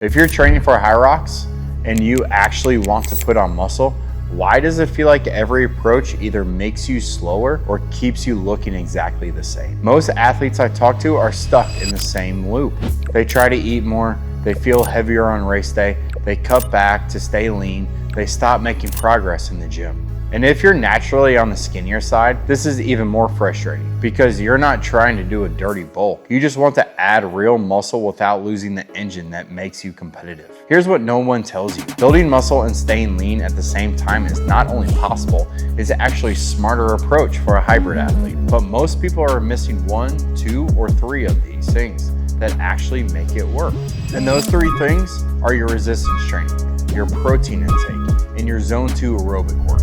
If you're training for HYROX and you actually want to put on muscle, why does it feel like every approach either makes you slower or keeps you looking exactly the same? Most athletes I talk to are stuck in the same loop. They try to eat more, they feel heavier on race day, they cut back to stay lean, they stop making progress in the gym. And if you're naturally on the skinnier side, this is even more frustrating because you're not trying to do a dirty bulk. You just want to add real muscle without losing the engine that makes you competitive. Here's what no one tells you. Building muscle and staying lean at the same time is not only possible, it's actually a smarter approach for a hybrid athlete. But most people are missing 1, 2, or 3 of these things that actually make it work. And those 3 things are your resistance training, your protein intake, and your zone 2 aerobic work.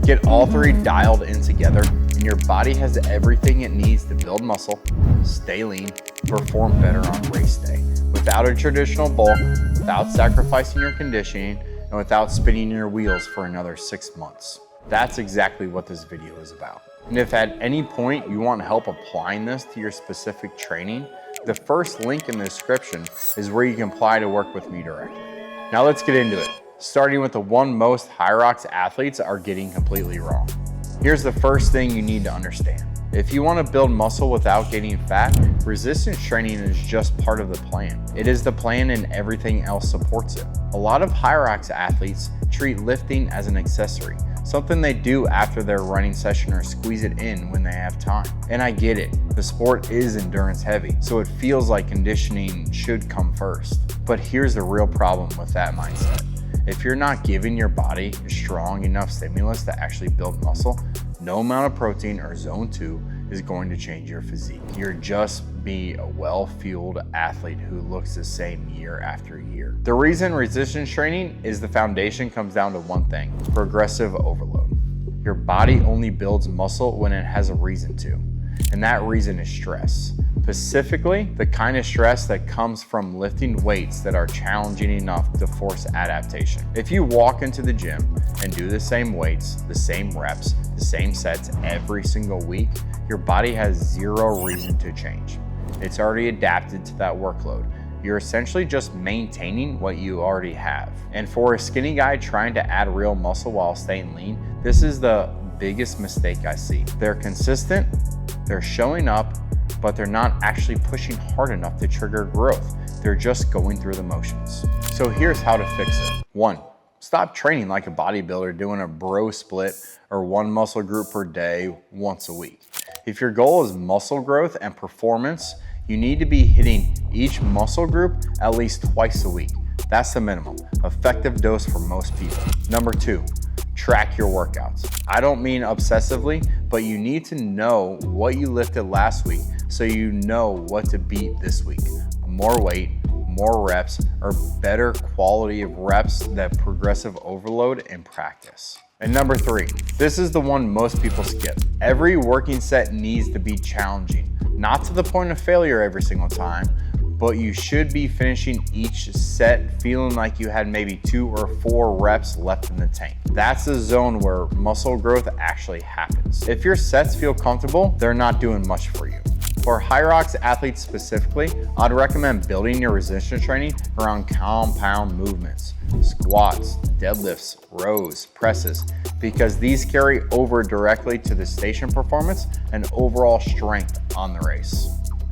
Get all 3 dialed in together and your body has everything it needs to build muscle, stay lean, perform better on race day, without a traditional bulk, without sacrificing your conditioning, and without spinning your wheels for another 6 months. That's exactly what this video is about. And if at any point you want help applying this to your specific training, the first link in the description is where you can apply to work with me directly. Now let's get into it. Starting with the one most HYROX athletes are getting completely wrong. Here's the first thing you need to understand. If you want to build muscle without gaining fat, resistance training is just part of the plan. It is the plan and everything else supports it. A lot of HYROX athletes treat lifting as an accessory, something they do after their running session or squeeze it in when they have time. And I get it, the sport is endurance heavy, so it feels like conditioning should come first. But here's the real problem with that mindset. If you're not giving your body strong enough stimulus to actually build muscle, no amount of protein or zone 2 is going to change your physique. You're just be a well-fueled athlete who looks the same year after year. The reason resistance training is the foundation comes down to one thing: progressive overload. Your body only builds muscle when it has a reason to, and that reason is stress. Specifically, the kind of stress that comes from lifting weights that are challenging enough to force adaptation. If you walk into the gym and do the same weights, the same reps, the same sets every single week, your body has zero reason to change. It's already adapted to that workload. You're essentially just maintaining what you already have. And for a skinny guy trying to add real muscle while staying lean, this is the biggest mistake I see. They're consistent, they're showing up, but they're not actually pushing hard enough to trigger growth. They're just going through the motions. So here's how to fix it. 1, stop training like a bodybuilder doing a bro split or 1 muscle group per day once a week. If your goal is muscle growth and performance, you need to be hitting each muscle group at least twice a week. That's the minimum, effective dose for most people. Number 2, track your workouts. I don't mean obsessively, but you need to know what you lifted last week so you know what to beat this week. More weight, more reps, or better quality of reps that progressive overload in practice. And number 3, this is the one most people skip. Every working set needs to be challenging, not to the point of failure every single time, but you should be finishing each set feeling like you had maybe 2 or 4 reps left in the tank. That's the zone where muscle growth actually happens. If your sets feel comfortable, they're not doing much for you. For HYROX athletes specifically, I'd recommend building your resistance training around compound movements, squats, deadlifts, rows, presses, because these carry over directly to the station performance and overall strength on the race.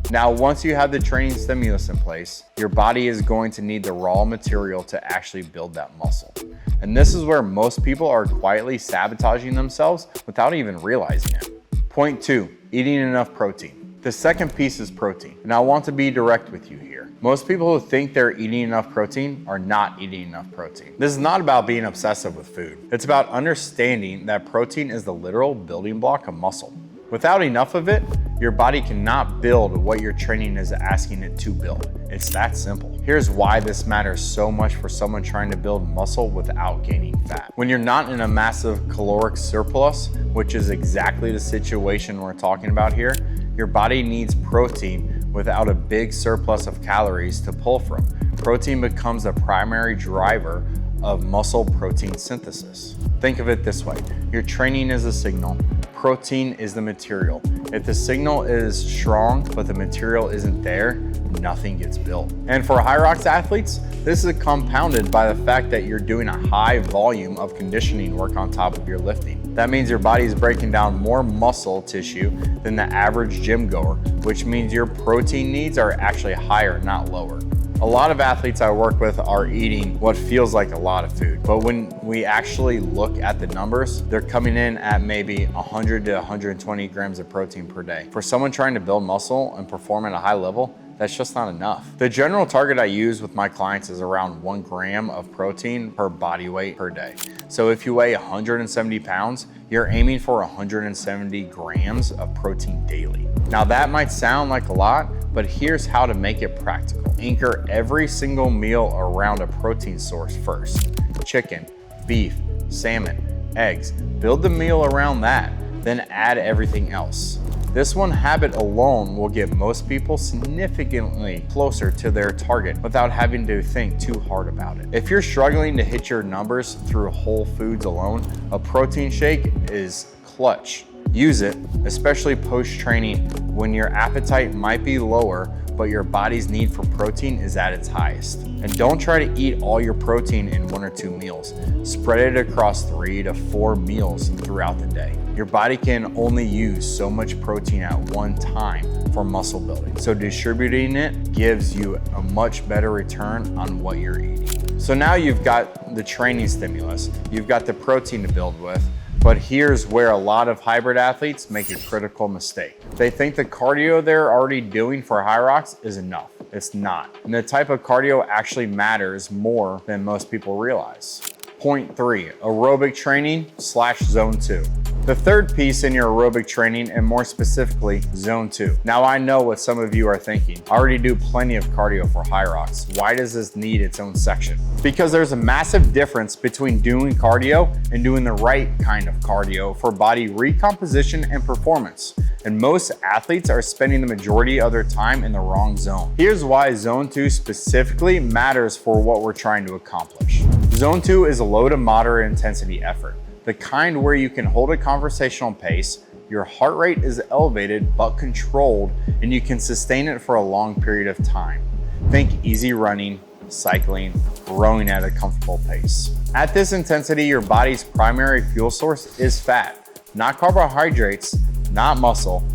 Now, once you have the training stimulus in place, your body is going to need the raw material to actually build that muscle. And this is where most people are quietly sabotaging themselves without even realizing it. Point 2, eating enough protein. The second piece is protein, and I want to be direct with you here. Most people who think they're eating enough protein are not eating enough protein. This is not about being obsessive with food. It's about understanding that protein is the literal building block of muscle. Without enough of it, your body cannot build what your training is asking it to build. It's that simple. Here's why this matters so much for someone trying to build muscle without gaining fat. When you're not in a massive caloric surplus, which is exactly the situation we're talking about here, your body needs protein without a big surplus of calories to pull from. Protein becomes the primary driver of muscle protein synthesis. Think of it this way. Your training is a signal, protein is the material. If the signal is strong, but the material isn't there, nothing gets built. And for HYROX athletes, this is compounded by the fact that you're doing a high volume of conditioning work on top of your lifting. That means your body is breaking down more muscle tissue than the average gym goer, which means your protein needs are actually higher, not lower. A lot of athletes I work with are eating what feels like a lot of food, but when we actually look at the numbers, they're coming in at maybe 100 to 120 grams of protein per day. For someone trying to build muscle and perform at a high level, that's just not enough. The general target I use with my clients is around 1 gram of protein per body weight per day. So if you weigh 170 pounds, you're aiming for 170 grams of protein daily. Now that might sound like a lot, but here's how to make it practical. Anchor every single meal around a protein source first. Chicken, beef, salmon, eggs. Build the meal around that, then add everything else. This one habit alone will get most people significantly closer to their target without having to think too hard about it. If you're struggling to hit your numbers through whole foods alone, a protein shake is clutch. Use it, especially post-training when your appetite might be lower, but your body's need for protein is at its highest. And don't try to eat all your protein in 1 or 2 meals. Spread it across 3 to 4 meals throughout the day. Your body can only use so much protein at one time for muscle building. So distributing it gives you a much better return on what you're eating. So now you've got the training stimulus, you've got the protein to build with, but here's where a lot of hybrid athletes make a critical mistake. They think the cardio they're already doing for HYROX is enough. It's not. And the type of cardio actually matters more than most people realize. Point 3, aerobic training / zone 2. The third piece in your aerobic training, and more specifically, zone 2. Now I know what some of you are thinking. I already do plenty of cardio for HYROX. Why does this need its own section? Because there's a massive difference between doing cardio and doing the right kind of cardio for body recomposition and performance. And most athletes are spending the majority of their time in the wrong zone. Here's why zone 2 specifically matters for what we're trying to accomplish. Zone 2 is a low to moderate intensity effort. The kind where you can hold a conversational pace, your heart rate is elevated but controlled, and you can sustain it for a long period of time. Think easy running, cycling, rowing at a comfortable pace. At this intensity, your body's primary fuel source is fat, not carbohydrates, not muscle,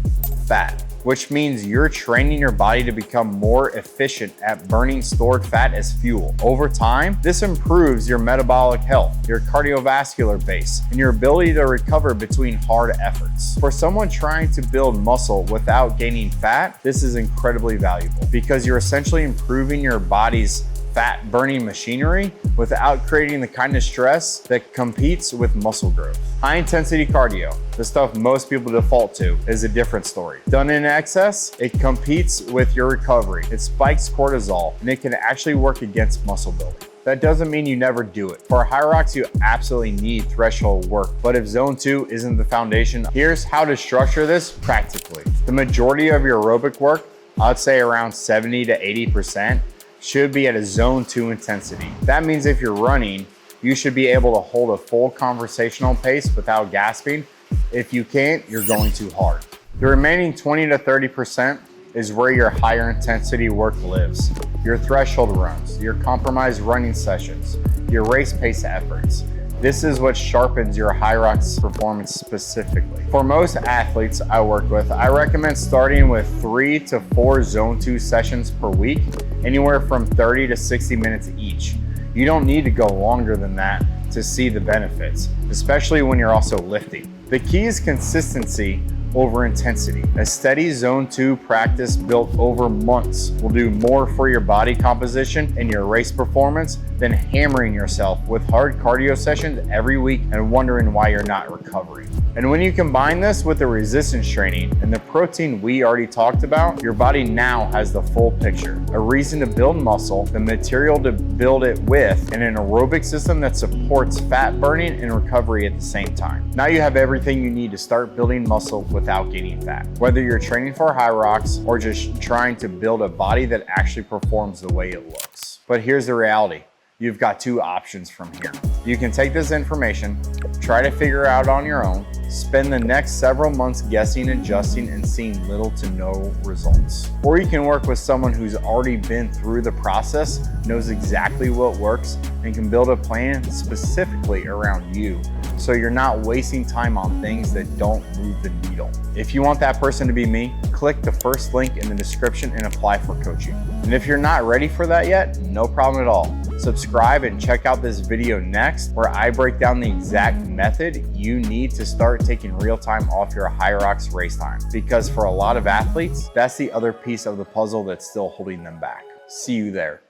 fat, which means you're training your body to become more efficient at burning stored fat as fuel. Over time, this improves your metabolic health, your cardiovascular base, and your ability to recover between hard efforts. For someone trying to build muscle without gaining fat, this is incredibly valuable because you're essentially improving your body's fat burning machinery without creating the kind of stress that competes with muscle growth. High intensity cardio, the stuff most people default to, is a different story. Done in excess, it competes with your recovery. It spikes cortisol, and it can actually work against muscle building. That doesn't mean you never do it. For HYROX, you absolutely need threshold work, but if zone 2 isn't the foundation, here's how to structure this practically. The majority of your aerobic work, I'd say around 70 to 80%, should be at a zone 2 intensity. That means if you're running, you should be able to hold a full conversational pace without gasping. If you can't, you're going too hard. The remaining 20 to 30% is where your higher intensity work lives. Your threshold runs, your compromised running sessions, your race pace efforts. This is what sharpens your HYROX performance specifically. For most athletes I work with, I recommend starting with 3 to 4 zone 2 sessions per week, anywhere from 30 to 60 minutes each. You don't need to go longer than that to see the benefits, especially when you're also lifting. The key is consistency over intensity. A steady zone 2 practice built over months will do more for your body composition and your race performance than hammering yourself with hard cardio sessions every week and wondering why you're not recovering. And when you combine this with the resistance training and the protein we already talked about, your body now has the full picture. A reason to build muscle, the material to build it with, and an aerobic system that supports fat burning and recovery at the same time. Now you have everything you need to start building muscle without gaining fat. Whether you're training for HYROX or just trying to build a body that actually performs the way it looks. But here's the reality. You've got 2 options from here. You can take this information, try to figure out on your own, Spend the next several months guessing, adjusting, and seeing little to no results. Or you can work with someone who's already been through the process, knows exactly what works, and can build a plan specifically around you, so you're not wasting time on things that don't move the needle. If you want that person to be me, click the first link in the description and apply for coaching. And if you're not ready for that yet, no problem at all. Subscribe and check out this video next, where I break down the exact method you need to start taking real time off your HYROX race time. Because for a lot of athletes, that's the other piece of the puzzle that's still holding them back. See you there.